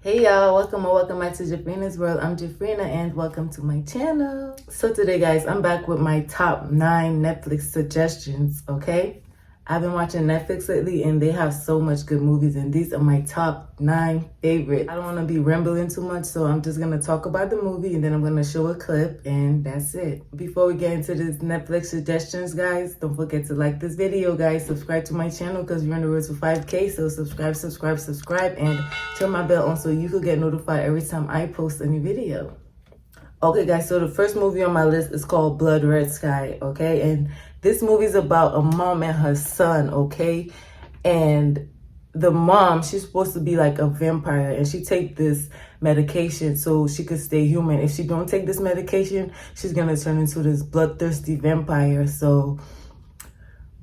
Hey y'all, welcome back to Jeffrena's World. I'm Jeffrena and welcome to my channel. So today guys, I'm back with my top 9 Netflix suggestions, okay? I've been watching Netflix lately and they have so much good movies and these are my top 9 favorites. I don't want to be rambling too much, so I'm just going to talk about the movie and then I'm going to show a clip and that's it. Before we get into this Netflix suggestions guys, don't forget to like this video guys, subscribe to my channel because we're on the road to 5K, so subscribe and turn my bell on so you could get notified every time I post a new video. Okay guys, so the first movie on my list is called Blood Red Sky, okay? And this movie is about a mom and her son, okay? And the mom, she's supposed to be like a vampire and she take this medication so she could stay human. If she don't take this medication, she's gonna turn into this bloodthirsty vampire. So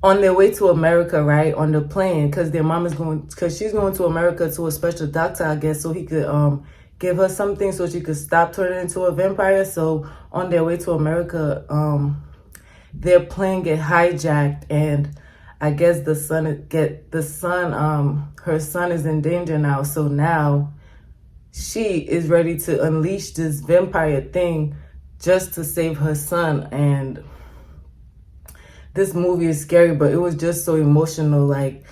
on their way to America, right, on the plane, because their mom is going, because she's going to America to a special doctor, I guess, so he could give her something so she could stop turning into a vampire. So on their way to America, their plane get hijacked, and I guess her son is in danger now. So now she is ready to unleash this vampire thing just to save her son. And this movie is scary, but it was just so emotional. Like,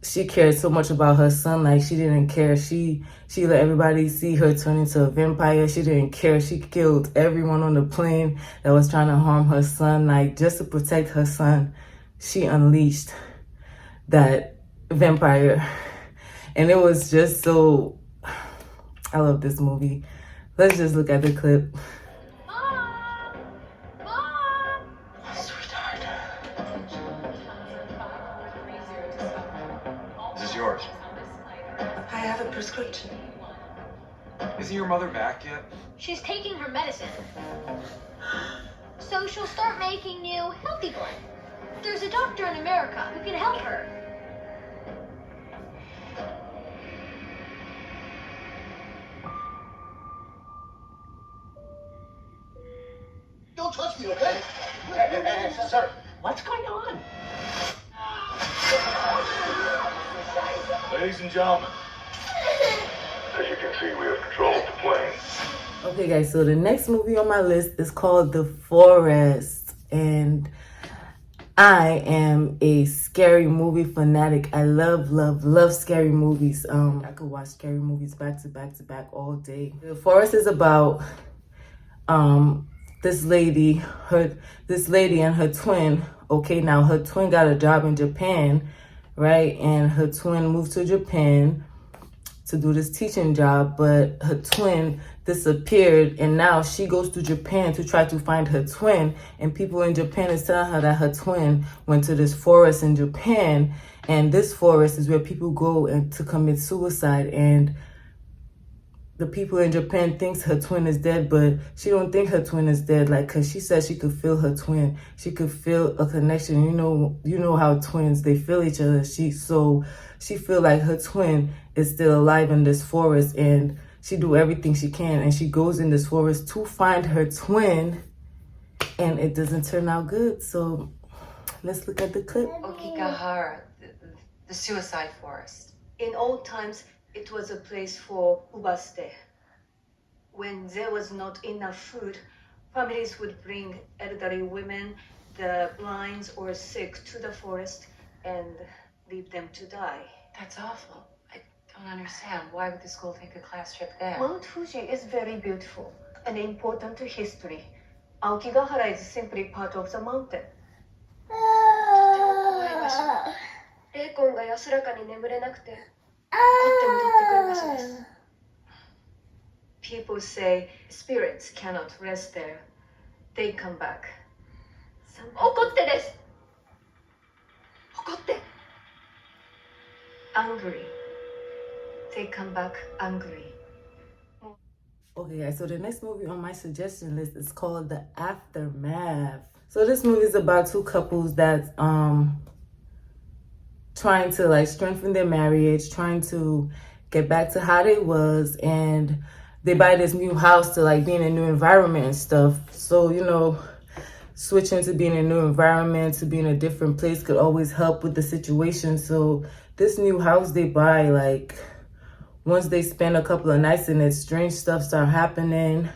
she cared so much about her son. Like, she didn't care. She let everybody see her turn into a vampire. She didn't care. She killed everyone on the plane that was trying to harm her son. Like, just to protect her son, she unleashed that vampire. And it was just so... I love this movie. Let's just look at the clip. Yours. I have a prescription. Isn't your mother back yet? She's taking her medicine. So she'll start making new healthy blood. There's a doctor in America who can help her. Don't touch me, okay? Hey, sir, what's going on? Ladies and gentlemen, as you can see, we have control of the plane. Okay guys, so the next movie on my list is called The Forest, and I am a scary movie fanatic. I love scary movies. I could watch scary movies back to back all day. The Forest is about this lady and her twin. Okay, now her twin got a job in Japan, right? And her twin moved to Japan to do this teaching job, but her twin disappeared, and now she goes to Japan to try to find her twin, and people in Japan is telling her that her twin went to this forest in Japan, and this forest is where people go and to commit suicide. And the people in Japan thinks her twin is dead, but she don't think her twin is dead. Like, cause she said she could feel her twin. She could feel a connection. You know how twins, they feel each other. She feel like her twin is still alive in this forest, and she do everything she can. And she goes in this forest to find her twin, and it doesn't turn out good. So let's look at the clip. Okigahara, the suicide forest. In old times, it was a place for ubaste. When there was not enough food, families would bring elderly women, the blind or sick to the forest and leave them to die. That's awful. I don't understand. Why would the school take a class trip there? Mount Fuji is very beautiful and important to history. Aokigahara is simply part of the mountain. 霊魂が安らかに眠れなくて、怒って戻ってくる場所です。 People say spirits cannot rest there. They come back. 怒ってです。怒って。 Angry. They come back angry. Okay guys, so the next movie on my suggestion list is called The Aftermath. So this movie is about two couples that's trying to like strengthen their marriage, trying to get back to how they was, and they buy this new house to like be in a new environment and stuff. So, you know, switching to being in a new environment, to be in a different place could always help with the situation. So this new house they buy like once they spend a couple of nights in it, strange stuff start happening.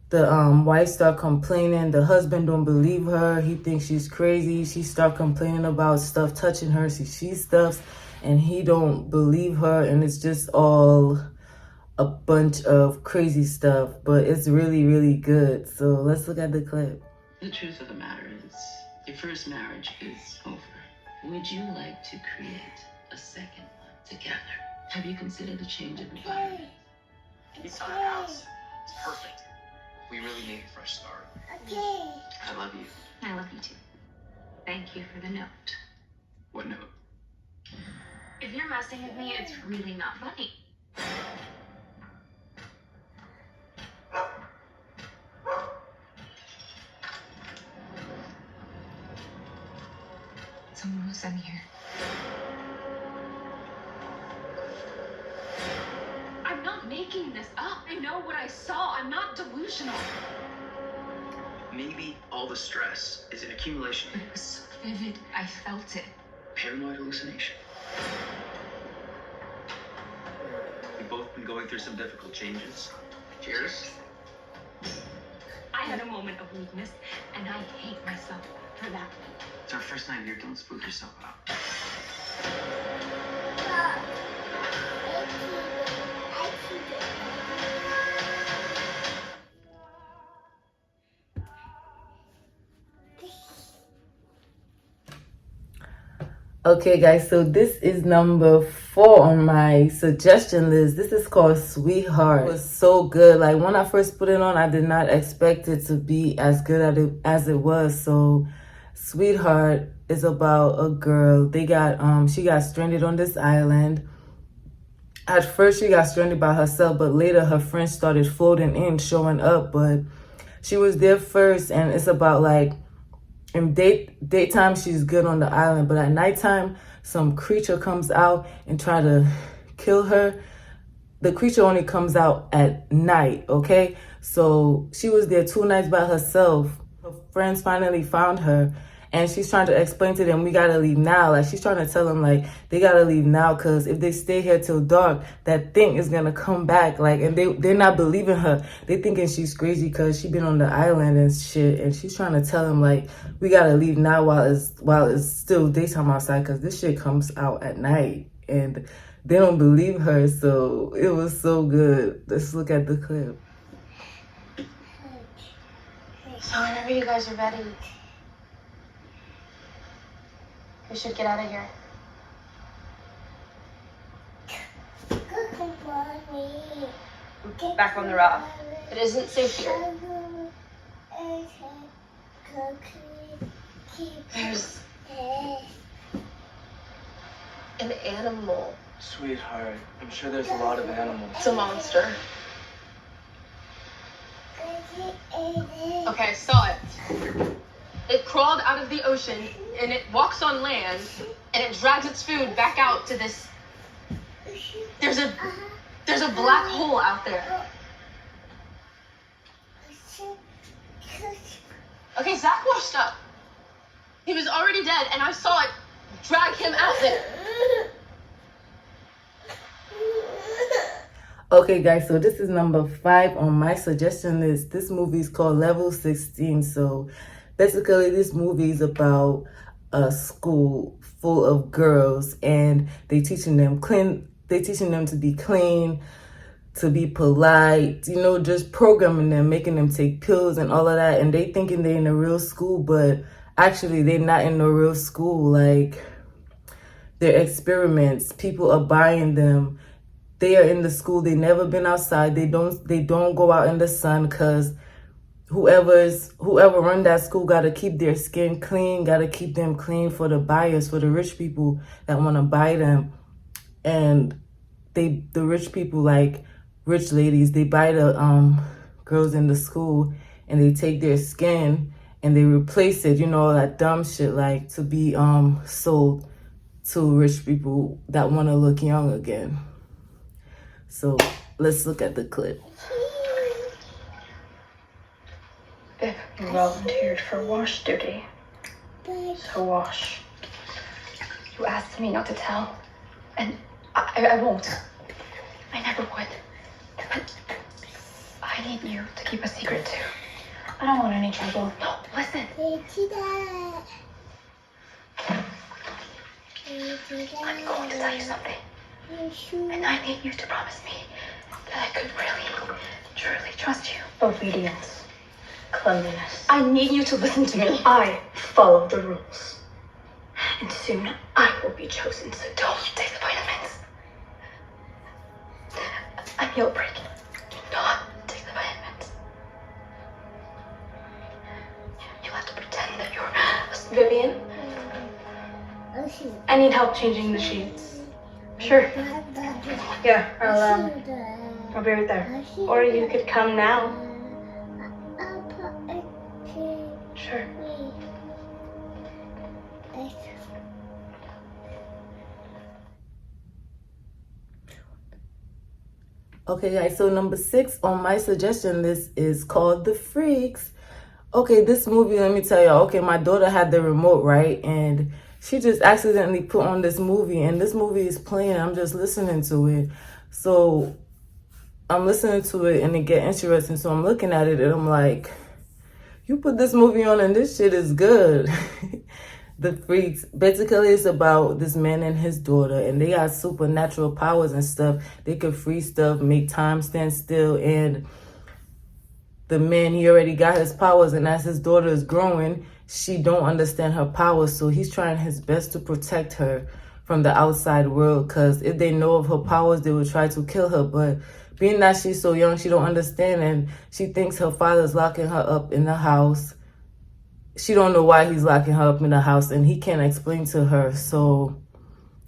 The wife start complaining. The husband don't believe her. He thinks she's crazy. She start complaining about stuff touching her. She sees stuff and he don't believe her. And it's just all a bunch of crazy stuff. But it's really, really good. So let's look at the clip. The truth of the matter is, your first marriage is over. Would you like to create a second one together? Have you considered a change of environment? It's our house. It's perfect. We really need a fresh start. I love you. I love you too. Thank you for the note. What note? If you're messing with me, it's really not funny. Someone was in here. I'm not making this up. I know what I saw. I'm not delusional. Maybe all the stress is an accumulation But it was so vivid. I felt it. paranoid hallucination. We've both been going through some difficult changes. Cheers. I had a moment of weakness, and I hate myself for that. It's our first night here. Don't spook yourself out. Okay, guys, so this is number 4 on my suggestion list. This is called Sweetheart. It was so good. Like, when I first put it on, I did not expect it to be as good as it was. So Sweetheart is about a girl. She got stranded on this island. At first, she got stranded by herself, but later her friends started floating in, showing up. But she was there first, and it's about, like, in daytime, she's good on the island, but at nighttime, some creature comes out and try to kill her. The creature only comes out at night, okay? So she was there 2 nights by herself. Her friends finally found her, and she's trying to explain to them, we gotta leave now. Like, she's trying to tell them, like, they gotta leave now, because if they stay here till dark, that thing is gonna come back. Like, and they're not believing her. They thinking she's crazy because she been on the island and shit. And she's trying to tell them, like, we gotta leave now while it's still daytime outside, because this shit comes out at night. And they don't believe her. So it was so good. Let's look at the clip. So whenever you guys are ready, we should get out of here. Back on the raft. It isn't safe here. There's an animal. Sweetheart, I'm sure there's a lot of animals. It's a monster. Okay, I saw it. It crawled out of the ocean and it walks on land and it drags its food back out to this. There's a black hole out there. Okay, Zach washed up. He was already dead and I saw it drag him out there. Okay, guys, so this is number 5 on my suggestion list. This movie is called Level 16. So basically, this movie is about a school full of girls, and they teaching them to be clean, to be polite, you know, just programming them, making them take pills and all of that. And they thinking they're in a real school, but actually they're not in a real school. Like, they're experiments. People are buying them. They are in the school. They never been outside. They don't go out in the sun, because whoever run that school gotta keep their skin clean, gotta keep them clean for the buyers, for the rich people that want to buy them. And the rich people, like rich ladies, they buy the girls in the school, and they take their skin and they replace it, you know, that dumb shit, like, to be sold to rich people that want to look young again. So let's look at the clip. You volunteered for wash duty. So wash. You asked me not to tell, and I won't. need you to keep a secret too. I don't want any trouble. No, listen. I'm going to tell you something. And I need you to promise me that I could really, truly trust you. Obedience. Cleanliness. I need you to listen to me. I follow the rules. And soon I will be chosen, so don't take the vitamins. I'm your break. Do not take the vitamins. You'll have to pretend that you're Vivian. I need help changing the sheets. Sure. Yeah, I'll be right there. Or you could come now. Sure. Okay, guys, so number 6 on my suggestion list is called The Freaks. Okay, this movie, let me tell y'all. Okay, my daughter had the remote, right? And she just accidentally put on this movie, and this movie is playing. I'm just listening to it. So I'm listening to it, and it get interesting. So I'm looking at it, and I'm like, you put this movie on, and this shit is good. The Freaks. Basically, it's about this man and his daughter, and they got supernatural powers and stuff. They could freeze stuff, make time stand still, and the man, he already got his powers, and as his daughter is growing, she don't understand her powers, so he's trying his best to protect her from the outside world, because if they know of her powers, they will try to kill her. But being that she's so young, she don't understand, and she thinks her father's locking her up in the house. She don't know why he's locking her up in the house, and he can't explain to her. So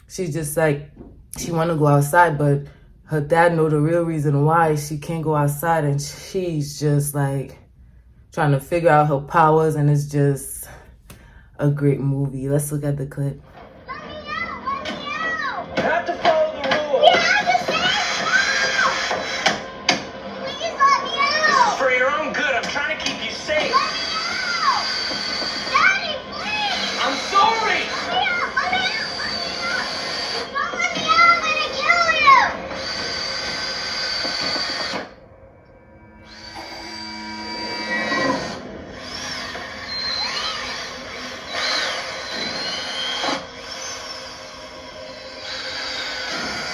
she's just like, she want to go outside, but her dad know the real reason why she can't go outside, and she's just like trying to figure out her powers, and it's just a great movie. Let's look at the clip. Let me out! Let me out! You have to follow the rules. You have to stay out! Please let me This is out! for your own good. I'm trying to keep you safe. Let me out! Daddy, please! I'm sorry. Let me out! Let me out! Let me out! Don't let me out! I'm gonna kill you!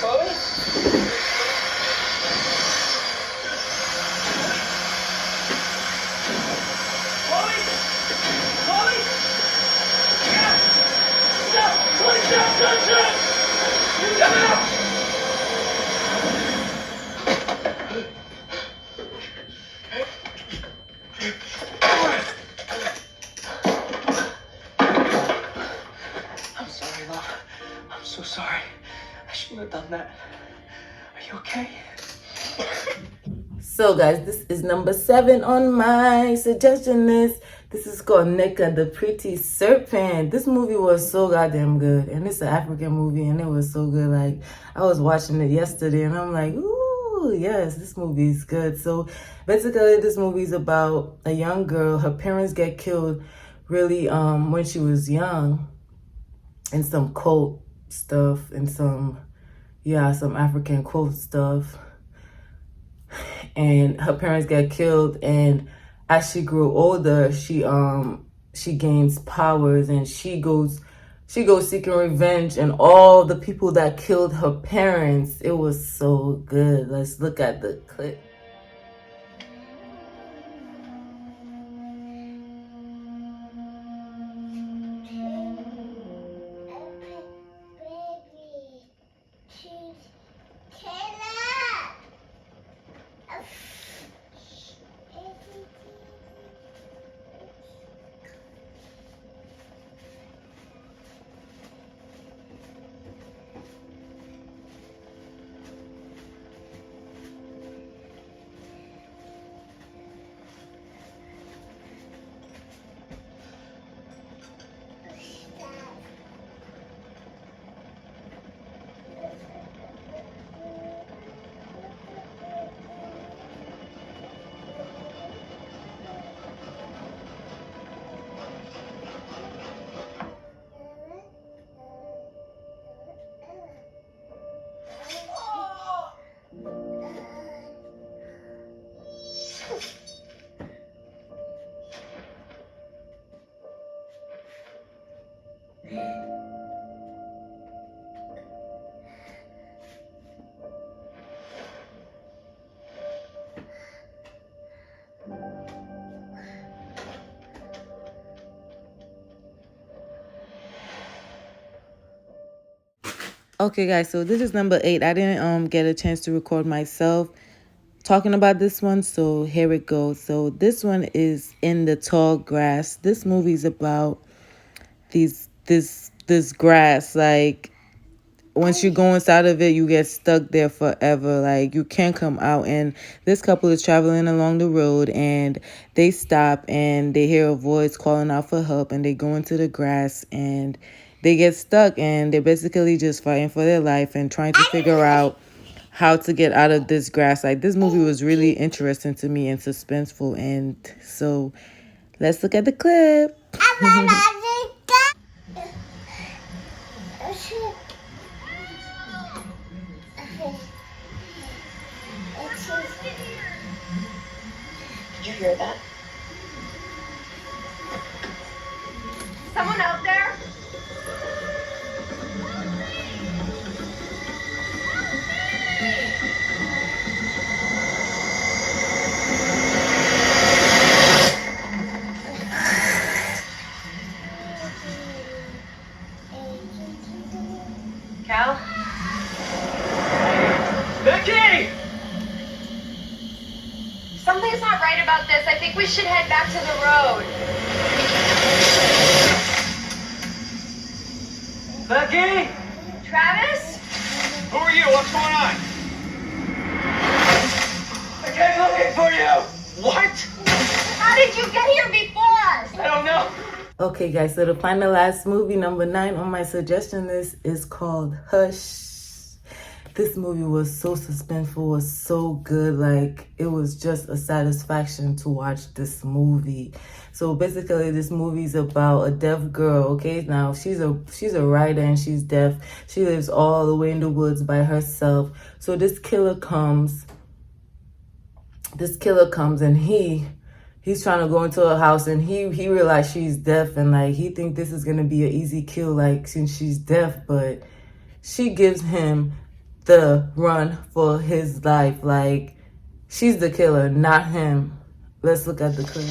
Chloe? Chloe? Chloe? Yeah! Stop! Chloe, stop! You come out! I'm sorry, Love. I'm so sorry. I shouldn't have done that. Are you okay? So guys, this is number 7 on my suggestion list. This is called Nika, the Pretty Serpent. This movie was so goddamn good, and it's an African movie, and it was so good. Like, I was watching it yesterday, and I'm like, ooh, yes, this movie is good. So basically, this movie is about a young girl. Her parents get killed really when she was young, and some cult stuff, and some African cult stuff. And her parents got killed, and as she grew older, she gains powers, and she goes seeking revenge and all the people that killed her parents. It was so good. Let's look at the clip. Okay, guys, so this is number 8. I didn't get a chance to record myself talking about this one, so here it goes. So this one is In the Tall Grass. This movie's about this grass. Like, once you go inside of it, you get stuck there forever. Like, you can't come out. And this couple is traveling along the road, and they stop and they hear a voice calling out for help, and they go into the grass and they get stuck, and they're basically just fighting for their life and trying to figure out how to get out of this grass. Like, this movie was really interesting to me and suspenseful. And so let's look at the clip. Did you hear that? Someone out there? Cal? Becky! Something's not right about this. I think we should head back to the road. Becky? Travis? Who are you? What's going on? I came looking for you! What? How did you get here before us? I don't know. Okay, guys, so the final last movie, number 9 on my suggestion list, is called Hush. This movie was so suspenseful, was so good. Like, it was just a satisfaction to watch this movie. So basically, this movie is about a deaf girl. Okay, now she's a writer and she's deaf. She lives all the way in the woods by herself. So this killer comes and he's trying to go into her house, and he realized she's deaf, and like he think this is gonna be an easy kill, like, since she's deaf. But she gives him the run for his life. Like, she's the killer, not him. Let's look at the clip.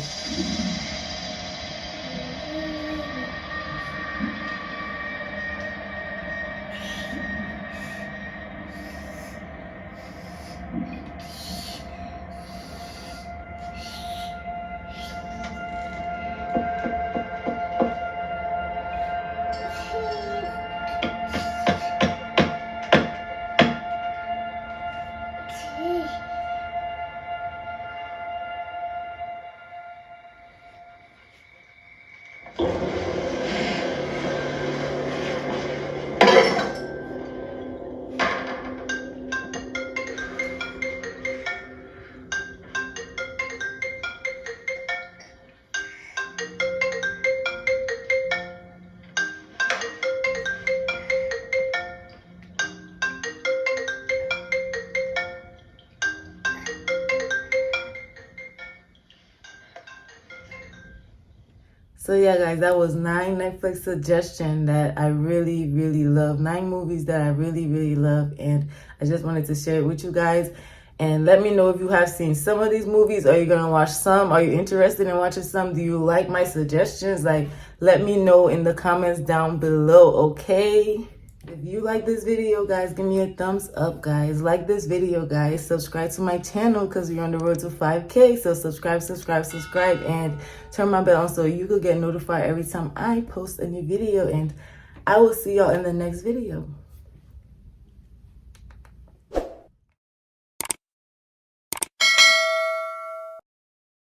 So yeah, guys, that was 9 Netflix suggestions that I really, really love. 9 movies that I really, really love. And I just wanted to share it with you guys. And let me know if you have seen some of these movies. Are you going to watch some? Are you interested in watching some? Do you like my suggestions? Like, let me know in the comments down below, okay? If you like this video, guys, give me a thumbs up, guys. Like this video, guys. Subscribe to my channel because we're on the road to 5K. So subscribe, and turn my bell on so you could get notified every time I post a new video. And I will see y'all in the next video.